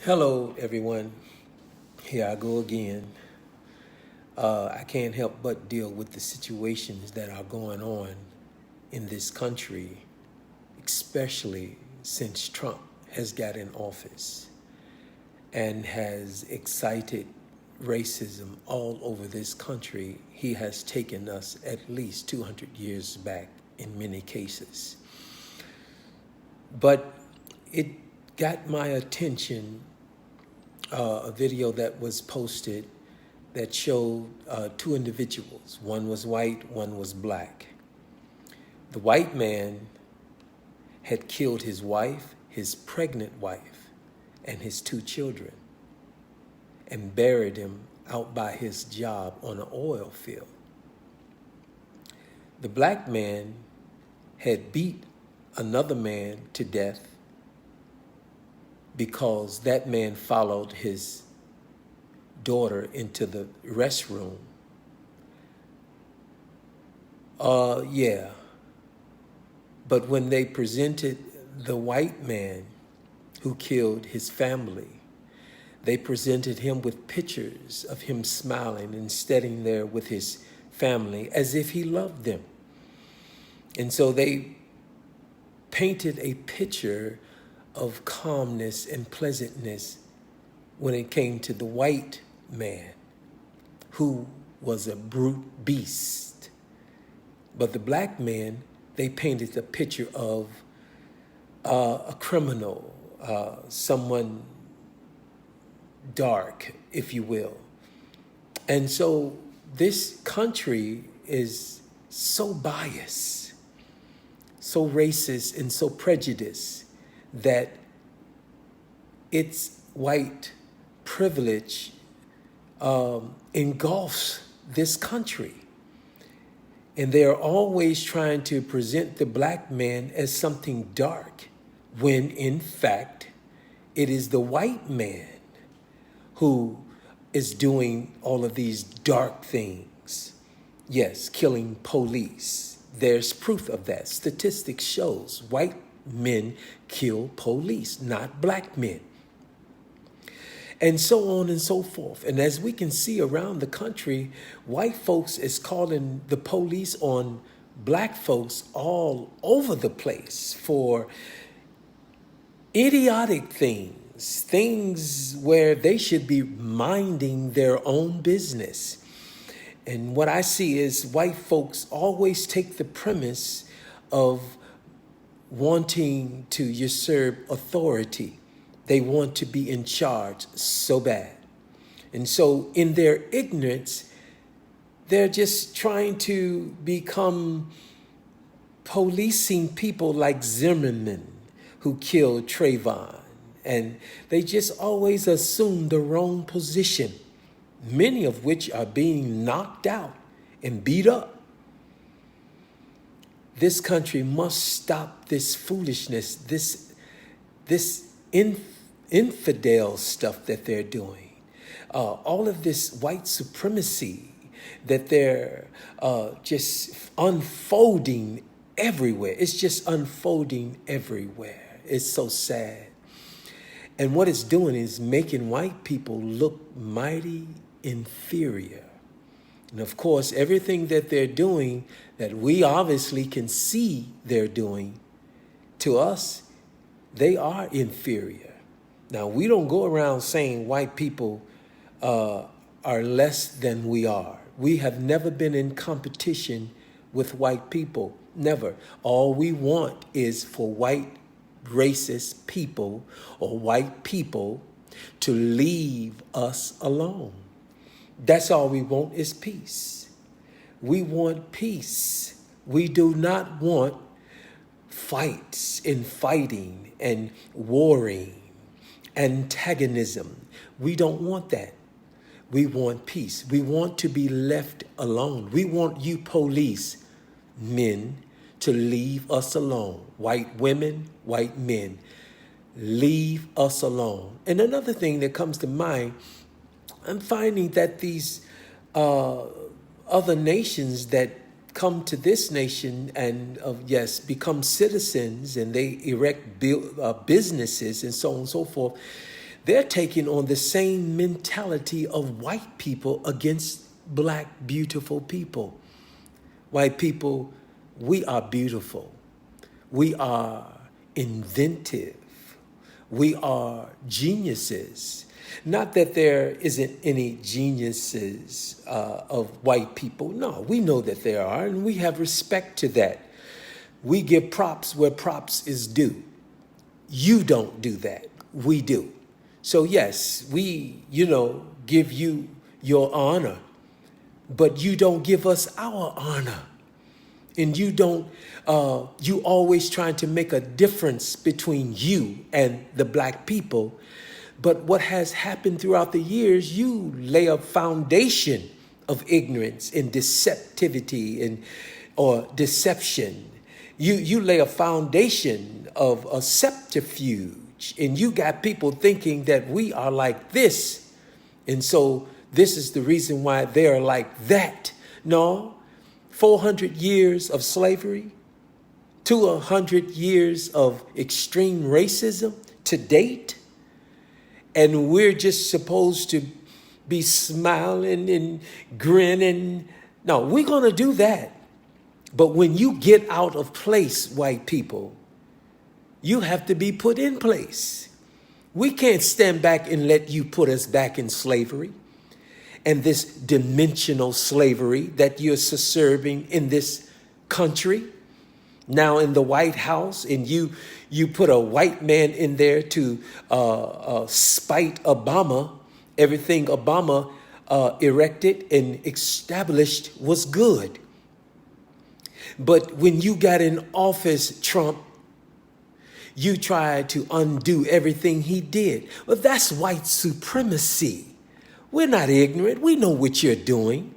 Hello, everyone. Here I go again. I can't help but deal with the situations that are going on in this country, especially since Trump has got in office and has excited racism all over this country. He has taken us at least 200 years back in many cases. But it got my attention, a video that was posted that showed two individuals. One was white, one was black. The white man had killed his wife, his pregnant wife, and his two children, and buried him out by his job on an oil field. The black man had beat another man to death because that man followed his daughter into the restroom. Yeah. But when they presented the white man who killed his family, they presented him with pictures of him smiling and sitting there with his family as if he loved them. And so they painted a picture of calmness and pleasantness when it came to the white man, who was a brute beast. But the black man, they painted a picture of a criminal, someone dark, if you will. And so this country is so biased, so racist, and so prejudiced that its white privilege engulfs this country. And they are always trying to present the black man as something dark, when in fact, it is the white man who is doing all of these dark things. Yes, killing police. There's proof of that. Statistics shows white men kill police, not black men. And so on and so forth. And as we can see around the country, white folks is calling the police on black folks all over the place for idiotic things where they should be minding their own business. And what I see is white folks always take the premise of wanting to usurp authority. They want to be in charge so bad. And so in their ignorance, they're just trying to become policing people like Zimmerman, who killed Trayvon. And they just always assume the wrong position, many of which are being knocked out and beat up. This country must stop this foolishness, this infidel stuff that they're doing. All of this white supremacy that they're just unfolding everywhere. It's just unfolding everywhere. It's so sad. And what it's doing is making white people look mighty inferior. And of course, everything that they're doing that we obviously can see they're doing, to us, they are inferior. Now, we don't go around saying white people are less than we are. We have never been in competition with white people, never. All we want is for white racist people or white people to leave us alone. That's all we want is peace. We want peace. We do not want fights and fighting and warring, antagonism. We don't want that. We want peace. We want to be left alone. We want you police men to leave us alone. White women, white men, leave us alone. And another thing that comes to mind, I'm finding that these other nations that come to this nation and become citizens, and they erect businesses and so on and so forth, they're taking on the same mentality of white people against black, beautiful people. White people, we are beautiful. We are inventive. We are geniuses. Not that there isn't any geniuses of white people. No, we know that there are, and we have respect to that. We give props where props is due. You don't do that. We do. So yes, we, give you your honor, but you don't give us our honor. And you don't, you always trying to make a difference between you and the black people. But what has happened throughout the years, you lay a foundation of ignorance and deceptivity or deception. You lay a foundation of a subterfuge, and you got people thinking that we are like this. And so this is the reason why they're like that. No, 400 years of slavery, 200 years of extreme racism to date. And we're just supposed to be smiling and grinning. No, we're going to do that. But when you get out of place, white people, you have to be put in place. We can't stand back and let you put us back in slavery and this dimensional slavery that you're subserving in this country. Now in the White House, and you put a white man in there to spite Obama. Everything Obama erected and established was good. But when you got in office, Trump, you tried to undo everything he did. Well, that's white supremacy. We're not ignorant. We know what you're doing.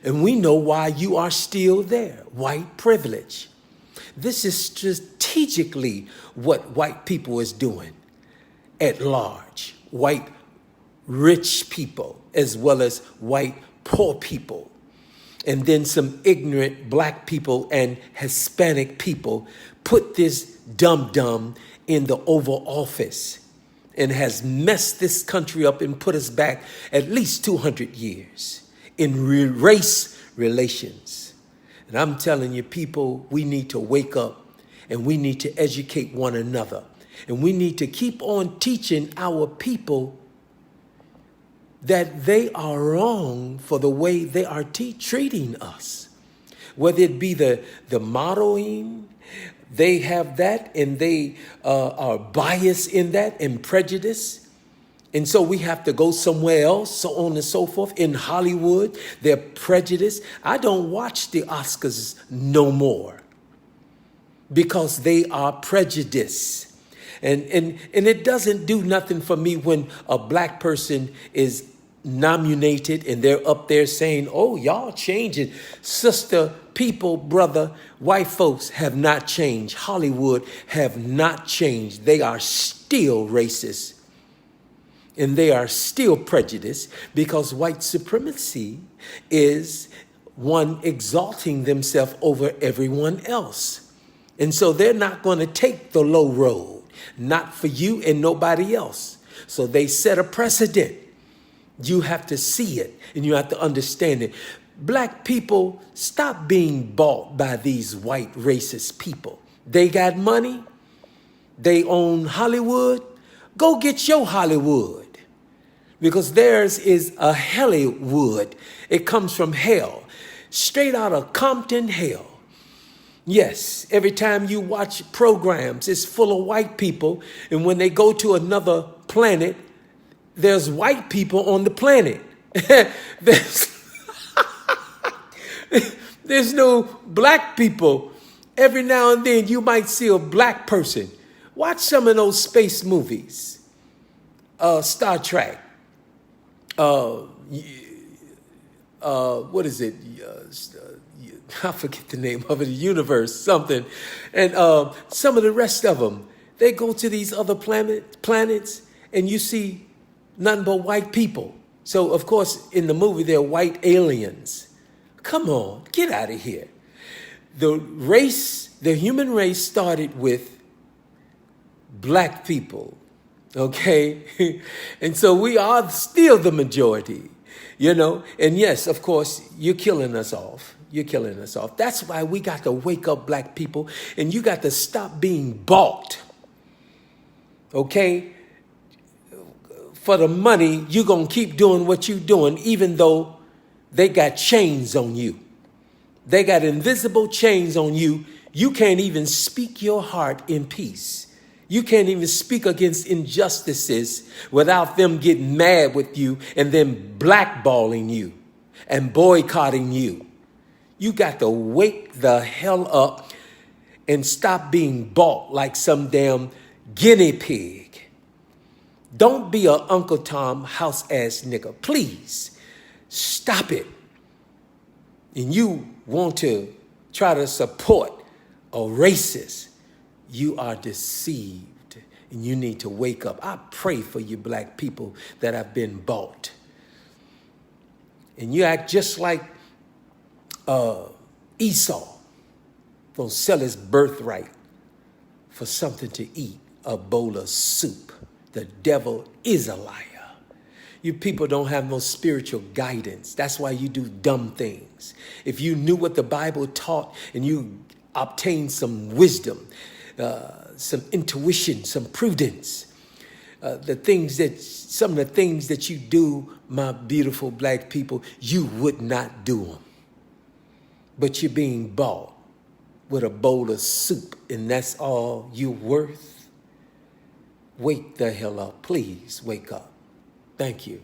And we know why you are still there. White privilege. This is strategically what white people is doing at large. White rich people as well as white poor people. And then some ignorant black people and Hispanic people put this dum-dum in the Oval Office and has messed this country up and put us back at least 200 years in race relations. And I'm telling you, people, we need to wake up and we need to educate one another. And we need to keep on teaching our people that they are wrong for the way they are treating us. Whether it be the modeling, they have that and they are biased in that and prejudice. And so we have to go somewhere else, so on and so forth. In Hollywood, they're prejudiced. I don't watch the Oscars no more because they are prejudiced. And it doesn't do nothing for me when a black person is nominated and they're up there saying, oh, y'all changing. Sister, people, brother, white folks have not changed. Hollywood have not changed. They are still racist. And they are still prejudiced because white supremacy is one exalting themselves over everyone else. And so they're not going to take the low road, not for you and nobody else. So they set a precedent. You have to see it and you have to understand it. Black people, stop being bought by these white racist people. They got money. They own Hollywood. Go get your Hollywood because theirs is a Hellywood. It comes from hell, straight out of Compton hell. Yes, every time you watch programs, it's full of white people. And when they go to another planet, there's white people on the planet. There's no black people. Every now and then you might see a black person. Watch some of those space movies. Star Trek. What is it? I forget the name of it. Universe, something. And some of the rest of them, they go to these other planets and you see nothing but white people. So, of course, in the movie, they're white aliens. Come on, get out of here. The human race started with black people Okay? And so we are still the majority, you know? And yes, of course, you're killing us off. You're killing us off. That's why we got to wake up, black people, and you got to stop being bought. Okay? For the money, you're going to keep doing what you're doing, even though they got chains on you. They got invisible chains on you. You can't even speak your heart in peace. You can't even speak against injustices without them getting mad with you and then blackballing you and boycotting you. You got to wake the hell up and stop being bought like some damn guinea pig. Don't be a Uncle Tom house ass nigga. Please stop it. And you want to try to support a racist, you are deceived and you need to wake up. I pray for you black people that have been bought. And you act just like Esau, gonna sell his birthright for something to eat, a bowl of soup. The devil is a liar. You people don't have no spiritual guidance. That's why you do dumb things. If you knew what the Bible taught and you obtained some wisdom, some intuition, some prudence, some of the things that you do, my beautiful black people, you would not do them. But you're being bought with a bowl of soup, and that's all you're worth. Wake the hell up. Please wake up. Thank you.